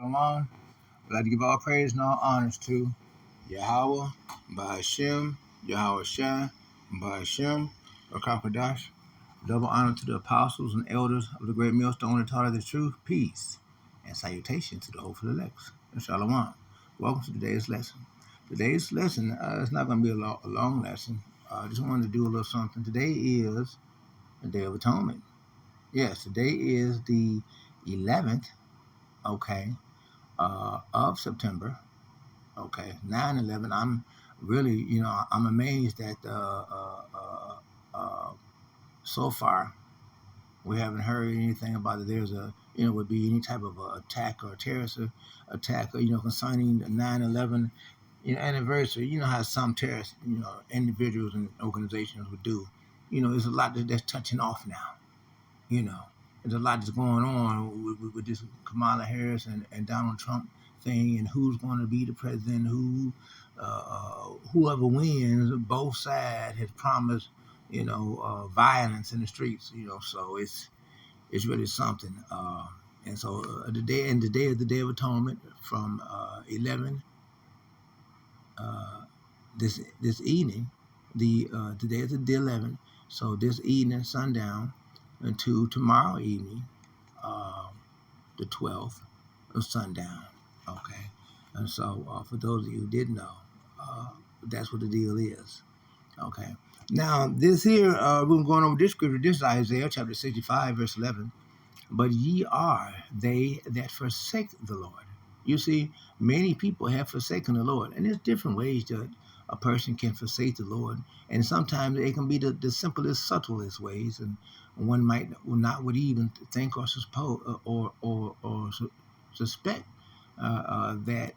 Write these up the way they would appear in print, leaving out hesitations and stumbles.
Shalom. I'd like to give all praise and all honors to Yahweh, Ba'ashem, Yahweh Shai, Ba'ashem, Rakakadash. Double honor to the apostles and elders of the great millstone that taught us the truth, peace, and salutation to the hopeful elect. Shalom. Welcome to today's lesson. Today's lesson is not going to be a long lesson. I just wanted to do a little something. Today is the Day of Atonement. Yes, today is the 11th, of September, 9/11. I'm really, I'm amazed that so far we haven't heard anything about it. There's would be any type of attack or terrorist attack, concerning the 9/11, anniversary. You know how some terrorist, individuals and organizations would do. There's a lot that's touching off now. There's a lot that's going on with this Kamala Harris and Donald Trump thing, and who's going to be the president, whoever wins, both sides has promised, violence in the streets, so it's really something. And so the day is the Day of Atonement from 11 this evening. Today is the 11th, so this evening sundown until tomorrow evening, the 12th of sundown. Okay, and so for those of you who didn't know, that's what the deal is. Okay, now this here, we're going over this scripture. This is Isaiah chapter 65, verse 11. But ye are they that forsake the Lord. You see, many people have forsaken the Lord, and there's different ways that a person can forsake the Lord, and sometimes it can be the simplest, subtlest ways, and one might not would even think or suppose or suspect that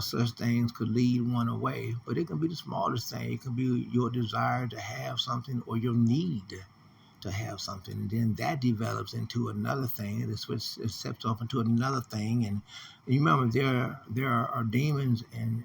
such things could lead one away. But it can be the smallest thing. It can be your desire to have something or your need to have something, and then that develops into another thing, and it steps off into another thing. And you remember there are demons and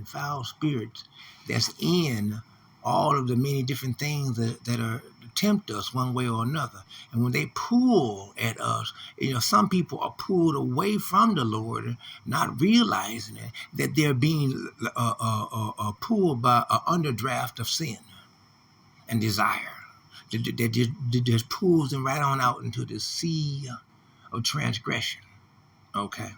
foul spirits that's in all of the many different things that are tempt us one way or another. And when they pull at us, some people are pulled away from the Lord, not realizing it, that they're being pulled by an underdraft of sin and desire that just pulls them right on out into the sea of transgression. Okay,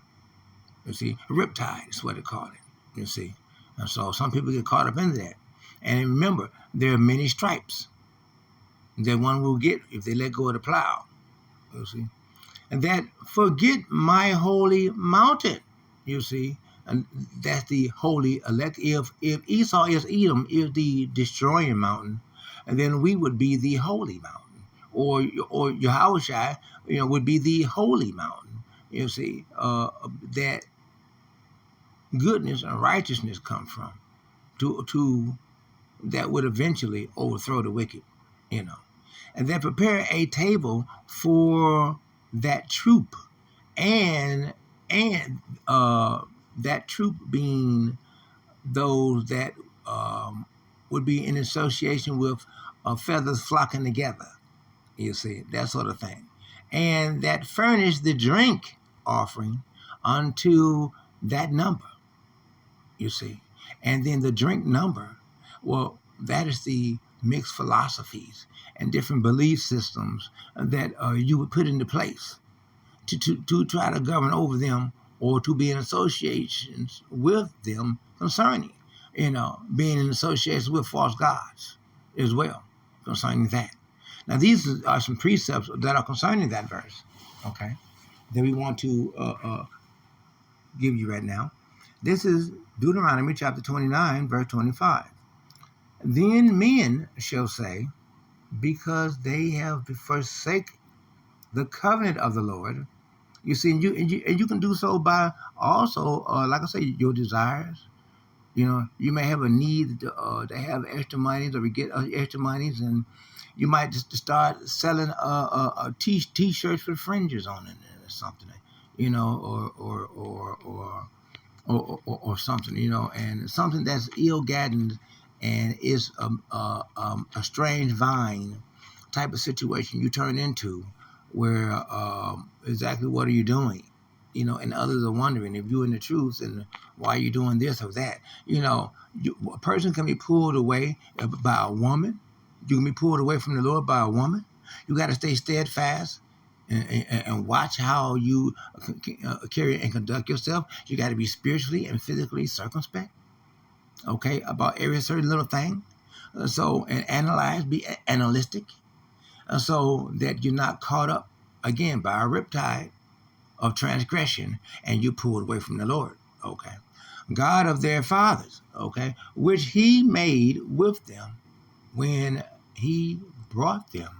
you see, riptide is what they call it. You see, and so some people get caught up in that. And remember, there are many stripes that one will get if they let go of the plow. You see, and that forget my holy mountain. You see, and that's the holy elect. If Esau is Edom, is the destroying mountain, and then we would be the holy mountain, or Yahushua, would be the holy mountain. You see, that goodness and righteousness come from, to that would eventually overthrow the wicked, and then prepare a table for that troop, and that troop being those that would be in association with feathers flocking together, you see, that sort of thing. And that furnish the drink offering unto that number, you see. And then the drink number, well, that is the mixed philosophies and different belief systems that you would put into place to try to govern over them, or to be in associations with them concerning, being in association with false gods as well, concerning that. Now, these are some precepts that are concerning that verse, okay, that we want to give you right now. This is Deuteronomy chapter 29, verse 25. Then men shall say, because they have forsaken the covenant of the Lord. You see, and you can do so by also, like I say, your desires. You may have a need to have extra monies, or to get extra monies, and you might just start selling t-shirts with fringes on it or something, or something, and something that's ill-gotten and is a strange vine type of situation you turn into, where exactly what are you doing? and others are wondering if you're in the truth and why you're doing this or that. A person can be pulled away by a woman. You can be pulled away from the Lord by a woman. You got to stay steadfast and watch how you carry and conduct yourself. You got to be spiritually and physically circumspect, okay, about every certain little thing. And analyze, be analytic, so that you're not caught up again by a riptide of transgression and you pulled away from the Lord, okay? God of their fathers, okay, which he made with them when he brought them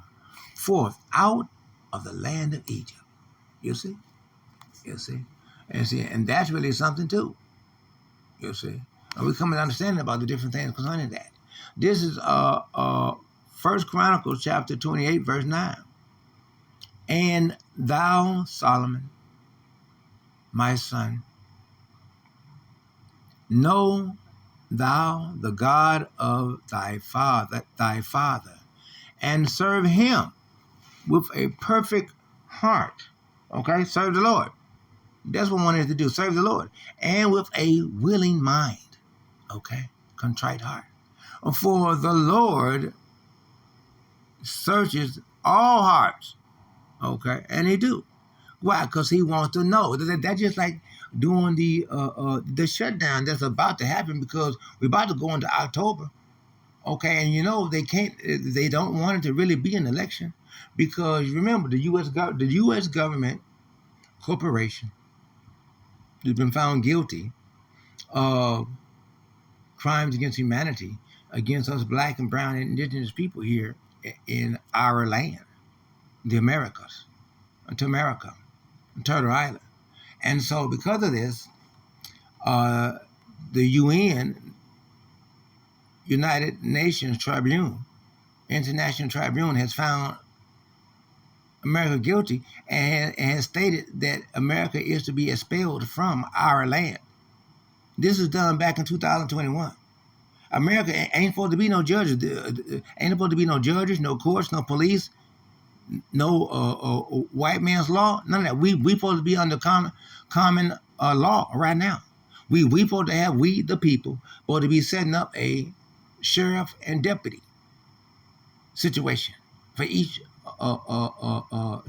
forth out of the land of Egypt. You see? You see? And that's really something too. You see? And we come to understanding about the different things concerning that. This is First Chronicles chapter 28, verse 9. And thou, Solomon, my son, know thou the God of thy father, and serve him with a perfect heart. Okay, serve the Lord. That's what one is to do, serve the Lord. And with a willing mind. Okay, contrite heart. For the Lord searches all hearts. Okay, and he do. Why? Because he wants to know. That's just like doing the shutdown that's about to happen, because we're about to go into October. Okay, and they don't want it to really be an election, because remember the U.S. government corporation has been found guilty of crimes against humanity, against us black and brown and indigenous people here in our land, the Americas, to America, Turtle Island. And so because of this, the UN, United Nations Tribunal, International Tribunal, has found America guilty and has stated that America is to be expelled from our land. This was done back in 2021. America ain't supposed to be no judges. Ain't supposed to be no judges, no courts, no police, no white man's law. None of that. We supposed to be under common law right now. We supposed to have, we the people supposed to be setting up a sheriff and deputy situation for each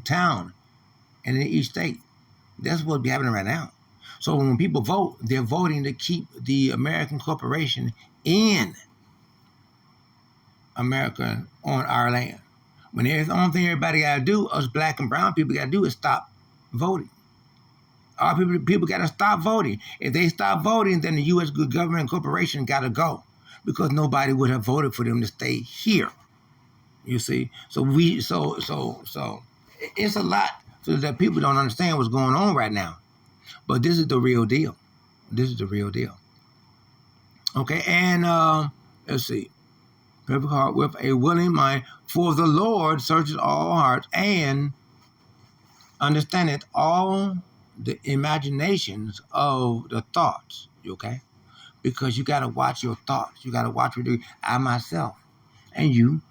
town and in each state. That's what's happening right now. So when people vote, they're voting to keep the American corporation in America on our land. When the only thing everybody got to do, us black and brown people got to do, is stop voting. Our people got to stop voting. If they stop voting, then the U.S. government and corporation got to go, because nobody would have voted for them to stay here. You see, so it's a lot, so that people don't understand what's going on right now. But this is the real deal. This is the real deal. Okay, and let's see. Perfect heart with a willing mind, for the Lord searches all hearts and understandeth all the imaginations of the thoughts. Okay, because you got to watch your thoughts. You got to watch what you do. I myself and you.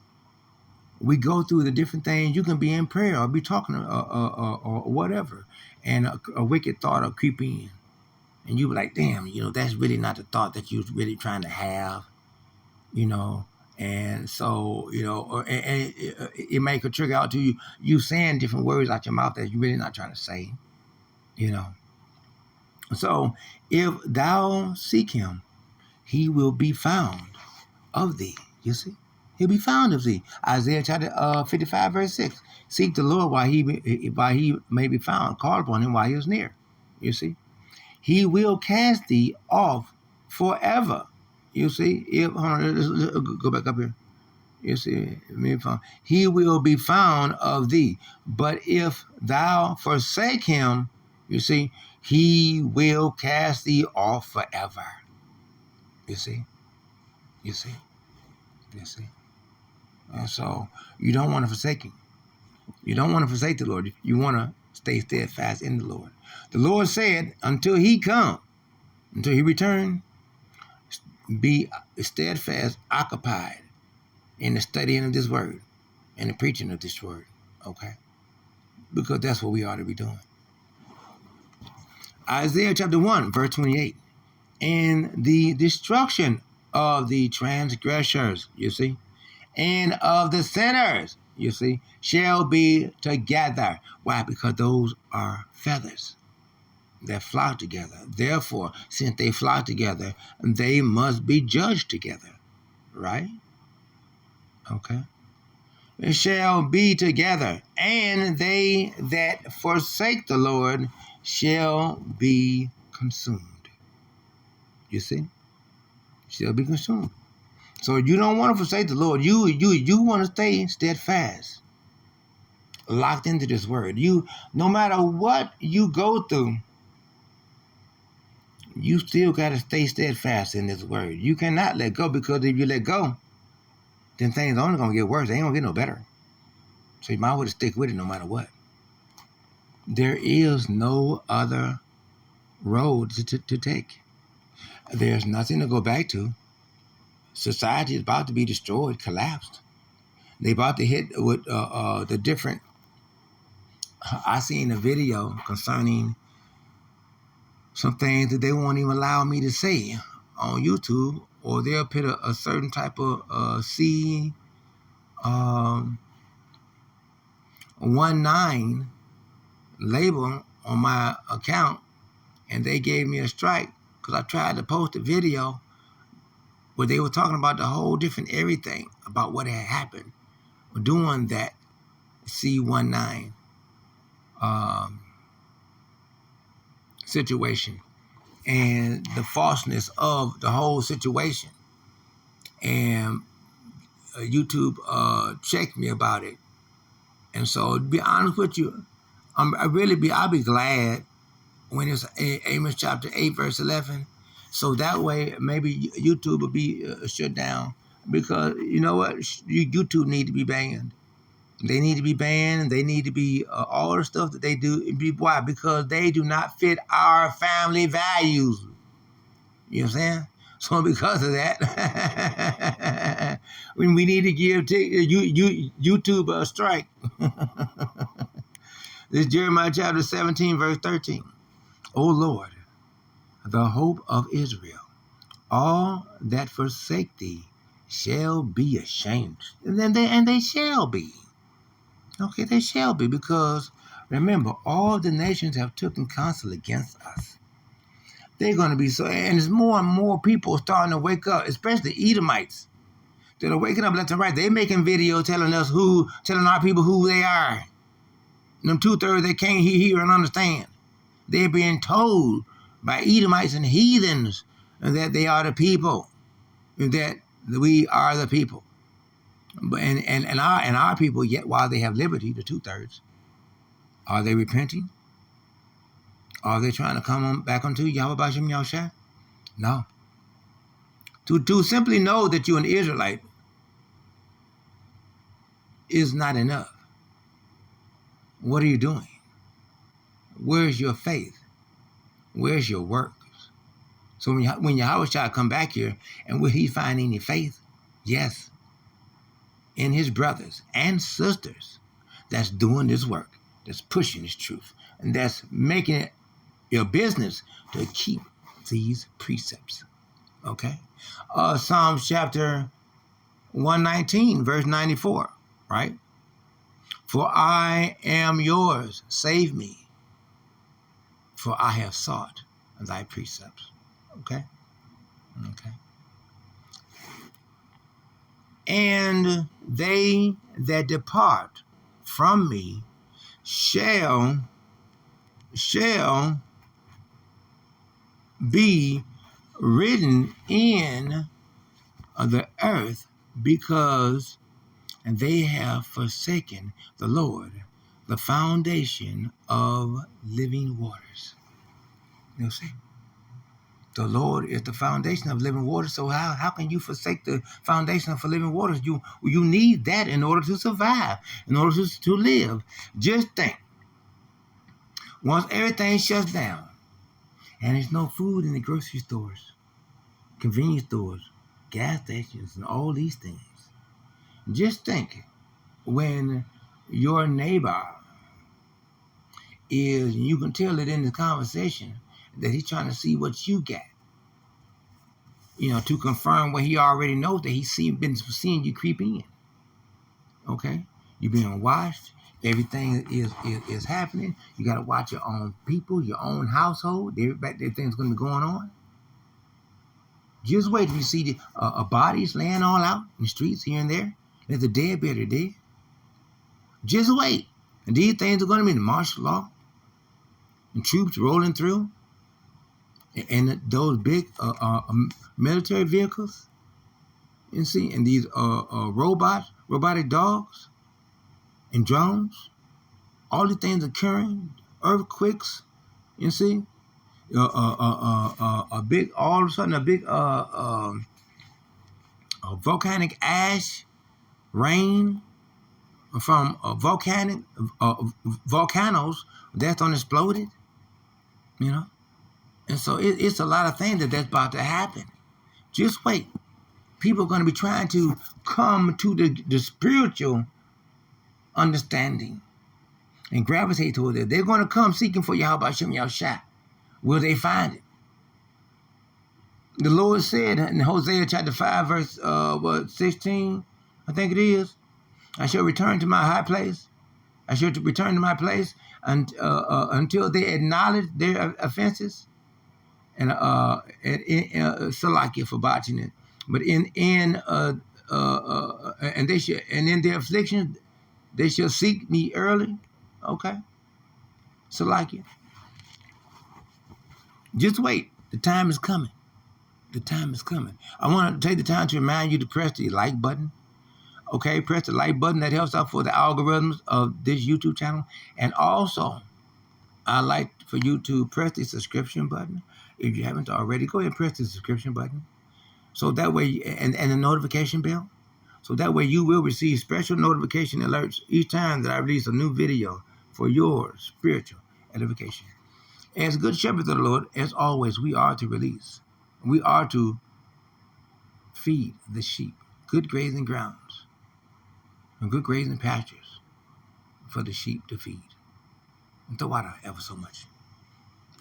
We go through the different things. You can be in prayer or be talking or whatever, and a wicked thought will creep in, and you be like, "Damn, that's really not the thought that you're really trying to have," And so, and it may could trigger out to you saying different words out your mouth that you're really not trying to say, So, if thou seek him, he will be found of thee. You see. He'll be found of thee. Isaiah chapter 55, verse 6. Seek the Lord while he may be found. Call upon him while he is near. You see. He will cast thee off forever. You see. Let's go back up here. You see. He will be found of thee. But if thou forsake him, you see, he will cast thee off forever. You see. You see. You see. And so you don't want to forsake him. You don't want to forsake the Lord. You want to stay steadfast in the Lord. The Lord said, until he come, until he return, be steadfast, occupied in the studying of this word and the preaching of this word. Okay? Because that's what we ought to be doing. Isaiah chapter 1, verse 28. And the destruction of the transgressors, you see, and of the sinners, you see, shall be together. Why? Because those are feathers that flock together. Therefore, since they flock together, they must be judged together, right? Okay. It shall be together, and they that forsake the Lord shall be consumed. You see? Shall be consumed. So you don't want to forsake the Lord. You want to stay steadfast, locked into this word. You, no matter what you go through, you still got to stay steadfast in this word. You cannot let go, because if you let go, then things are only going to get worse. They ain't going to get no better. So you might as well stick with it no matter what. There is no other road to take. There's nothing to go back to. Society is about to be destroyed, collapsed. They about to hit with the different. I seen a video concerning some things that they won't even allow me to say on YouTube, or they'll put a certain type of C19 label on my account, and they gave me a strike because I tried to post a video where they were talking about the whole different everything about what had happened doing that C19 situation and the falseness of the whole situation. And YouTube checked me about it. And so, to be honest with you, I'll be glad when it's Amos chapter 8, verse 11. So that way, maybe YouTube will be shut down. Because you know what? YouTube need to be banned. They need to be banned. They need to be all the stuff that they do. Why? Because they do not fit our family values. You know what I'm saying? So because of that, we need to give YouTube a strike. This is Jeremiah chapter 17, verse 13. O Lord, the hope of Israel, all that forsake thee shall be ashamed. And they shall be. Okay, they shall be, because remember, all the nations have taken counsel against us. They're going to be so, and there's more and more people starting to wake up, especially Edomites, that are waking up left and right. They're making videos telling our people who they are. And them 2/3 they can't hear and understand. They're being told by Edomites and heathens that they are the people, that we are the people. And our people, yet while they have liberty, the 2/3, are they repenting? Are they trying to come on back unto Yahweh Bashim Yahushua? No. To simply know that you're an Israelite is not enough. What are you doing? Where's your faith? Where's your works? So when Yahushua come back here, and will he find any faith? Yes. In his brothers and sisters that's doing this work, that's pushing this truth, and that's making it your business to keep these precepts. Okay? Psalms chapter 119, verse 94, right? For I am yours, save me, for I have sought thy precepts. Okay? Okay. And they that depart from me shall be written in the earth, because they have forsaken the Lord, the foundation of living waters. You see? The Lord is the foundation of living waters. So how can you forsake the foundation of living waters? You need that in order to survive, in order to live. Just think, once everything shuts down and there's no food in the grocery stores, convenience stores, gas stations, and all these things, just think when your neighbor is, you can tell it in the conversation, that he's trying to see what you got. To confirm what he already knows that he's been seeing you creep in. Okay? You're being watched. Everything is happening. You got to watch your own people, your own household. Everything's going to be going on. Just wait till you see the bodies laying all out in the streets here and there. Let the dead bury the dead. Just wait. And these things are going to be the martial law and troops rolling through and those big military vehicles. And see, and these robotic dogs and drones. All these things occurring, earthquakes. You see, a big all of a sudden a big volcanic ash rain from volcanic volcanoes that's unexploded, and so it's a lot of things that's about to happen. Just wait. People are going to be trying to come to the spiritual understanding and gravitate toward it. They're going to come seeking for Yahweh Shem Yahushua. Will they find it? The Lord said in Hosea chapter 5, verse 16, I think it is, I shall return to my high place. I shall return to my place until they acknowledge their offenses. And Salakia for botching it. But and they shall, and in their affliction they shall seek me early. Okay? Salakia. Just wait. The time is coming. The time is coming. I want to take the time to remind you to press the like button. Okay, press the like button. That helps out for the algorithms of this YouTube channel. And also, I'd like for you to press the subscription button. If you haven't already, go ahead and press the subscription button. So that way, and the notification bell. So that way you will receive special notification alerts each time that I release a new video for your spiritual edification. As good shepherds of the Lord, as always, we are to release. We are to feed the sheep, good grazing grounds, and good grazing pastures for the sheep to feed. And the water ever so much.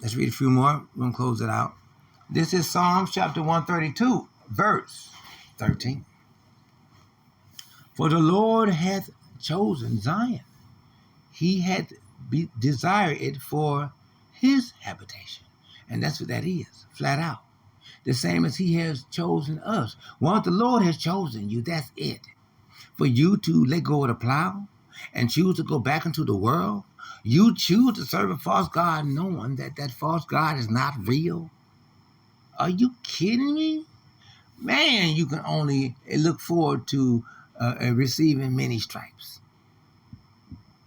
Let's read a few more. We're going to close it out. This is Psalms chapter 132, verse 13. For the Lord hath chosen Zion. He hath desired it for his habitation. And that's what that is, flat out. The same as he has chosen us. Once the Lord has chosen you, that's it. For you to let go of the plow and choose to go back into the world, you choose to serve a false God knowing that that false God is not real. Are you kidding me? Man, you can only look forward to receiving many stripes.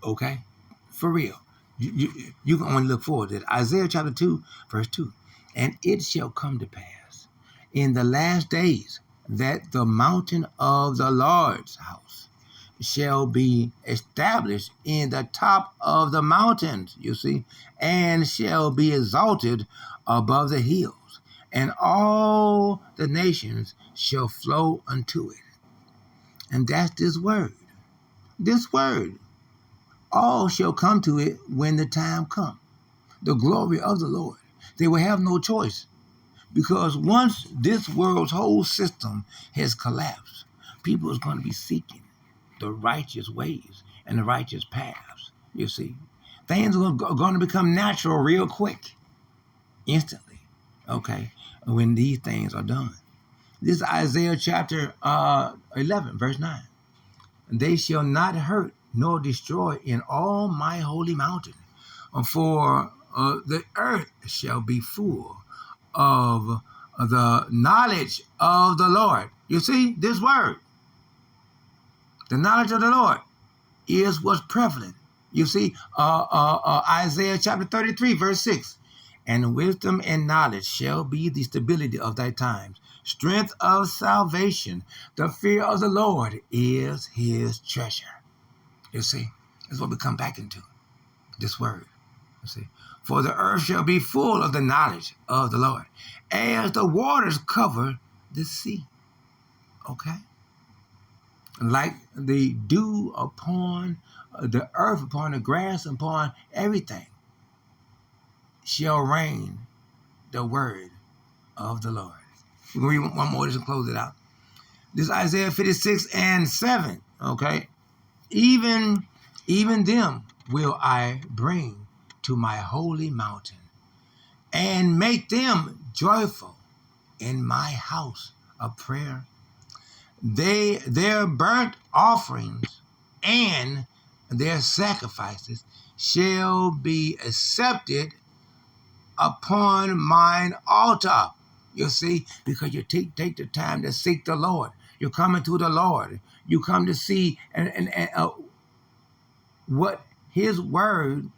Okay? For real. You can only look forward to it. Isaiah chapter 2, verse 2. And it shall come to pass in the last days that the mountain of the Lord's house shall be established in the top of the mountains, you see, and shall be exalted above the hills, and all the nations shall flow unto it. And that's this word. This word. All shall come to it when the time comes. The glory of the Lord. They will have no choice. Because once this world's whole system has collapsed, people is going to be seeking the righteous ways and the righteous paths, you see. Things are going to become natural real quick, instantly, okay, when these things are done. This is Isaiah chapter 11, verse 9. They shall not hurt nor destroy in all my holy mountain, for the earth shall be full of the knowledge of the Lord. You see, this word, the knowledge of the Lord, is what's prevalent. You see, Isaiah chapter 33, verse 6. And wisdom and knowledge shall be the stability of thy times. Strength of salvation. The fear of the Lord is his treasure. You see, that's what we come back into, this word. You see, for the earth shall be full of the knowledge of the Lord, as the waters cover the sea. Okay? Like the dew upon the earth, upon the grass, upon everything, shall rain the word of the Lord. We're going to read one more just to close it out. This is Isaiah 56:7. Okay. Even them will I bring to my holy mountain and make them joyful in my house of prayer. Their burnt offerings and their sacrifices shall be accepted upon mine altar. You see, because you take the time to seek the Lord. You're coming to the Lord. You come to see and what His word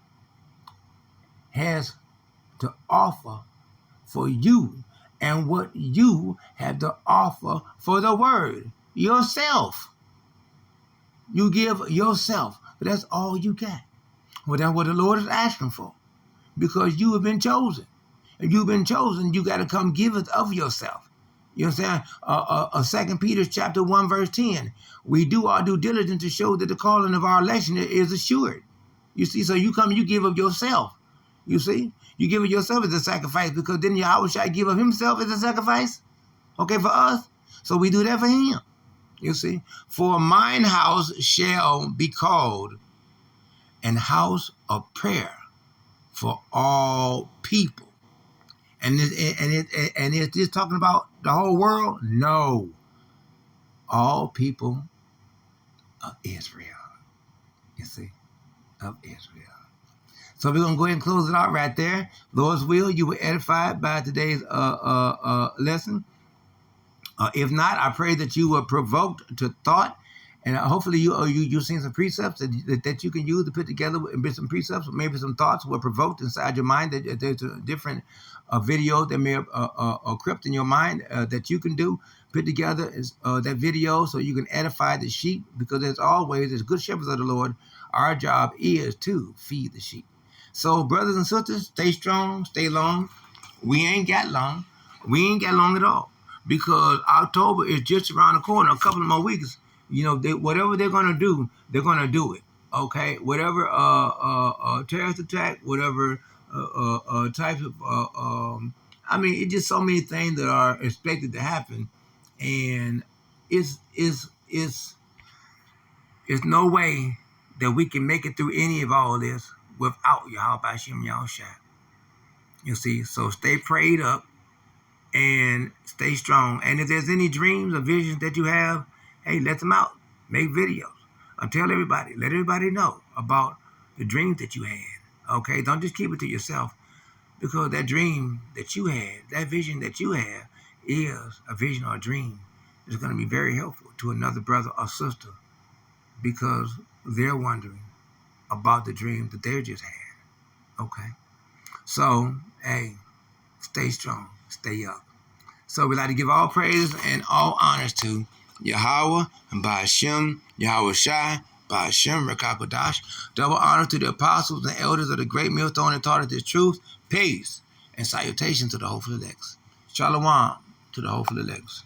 has to offer for you and what you have to offer for the word. Yourself. You give yourself. But that's all you got. Well, that's what the Lord is asking for. Because you have been chosen. If you've been chosen, you got to come give it of yourself. You understand? 2 Peter chapter 1, verse 10. We do our due diligence to show that the calling of our election is assured. You see, so you come, you give of yourself. You see? You give of yourself as a sacrifice because then Yahweh shall give of himself as a sacrifice. Okay, for us. So we do that for him. You see? For mine house shall be called an house of prayer for all people. And is this talking about the whole world? No. All people of Israel. You see? Of Israel. So we're going to go ahead and close it out right there. Lord's will, you were edified by today's lesson. If not, I pray that you were provoked to thought, and hopefully you've seen some precepts that you can use to put together, and some precepts, maybe some thoughts were provoked inside your mind. That there's a different video that may have crept in your mind that you can do. Put together that video so you can edify the sheep, because as always, as good shepherds of the Lord, our job is to feed the sheep. So, brothers and sisters, stay strong, stay long. We ain't got long. We ain't got long at all, because October is just around the corner. A couple of more weeks, you know, whatever they're going to do, they're going to do it. Okay, whatever terrorist attack, whatever types of, I mean, it's just so many things that are expected to happen, and it's no way that we can make it through any of all this without Yahweh Hashem Yahushua. You see, so stay prayed up and stay strong. And if there's any dreams or visions that you have, hey, let them out. Make videos. Tell everybody. Let everybody know about the dreams that you had. Okay? Don't just keep it to yourself, because that dream that you had, that vision that you have, is a vision or a dream. It's going to be very helpful to another brother or sister, because they're wondering about the dream that they just had. Okay? So, hey, stay strong. Stay up. So we'd like to give all praise and all honors to Yahweh and Ba'ashem, Yahweh Shai, Ba'ashem, Rekakodash. Double honor to the apostles and elders of the great millstone that taught us this truth. Peace and salutation to the hopeful elects. Shalom to the hopeful elects.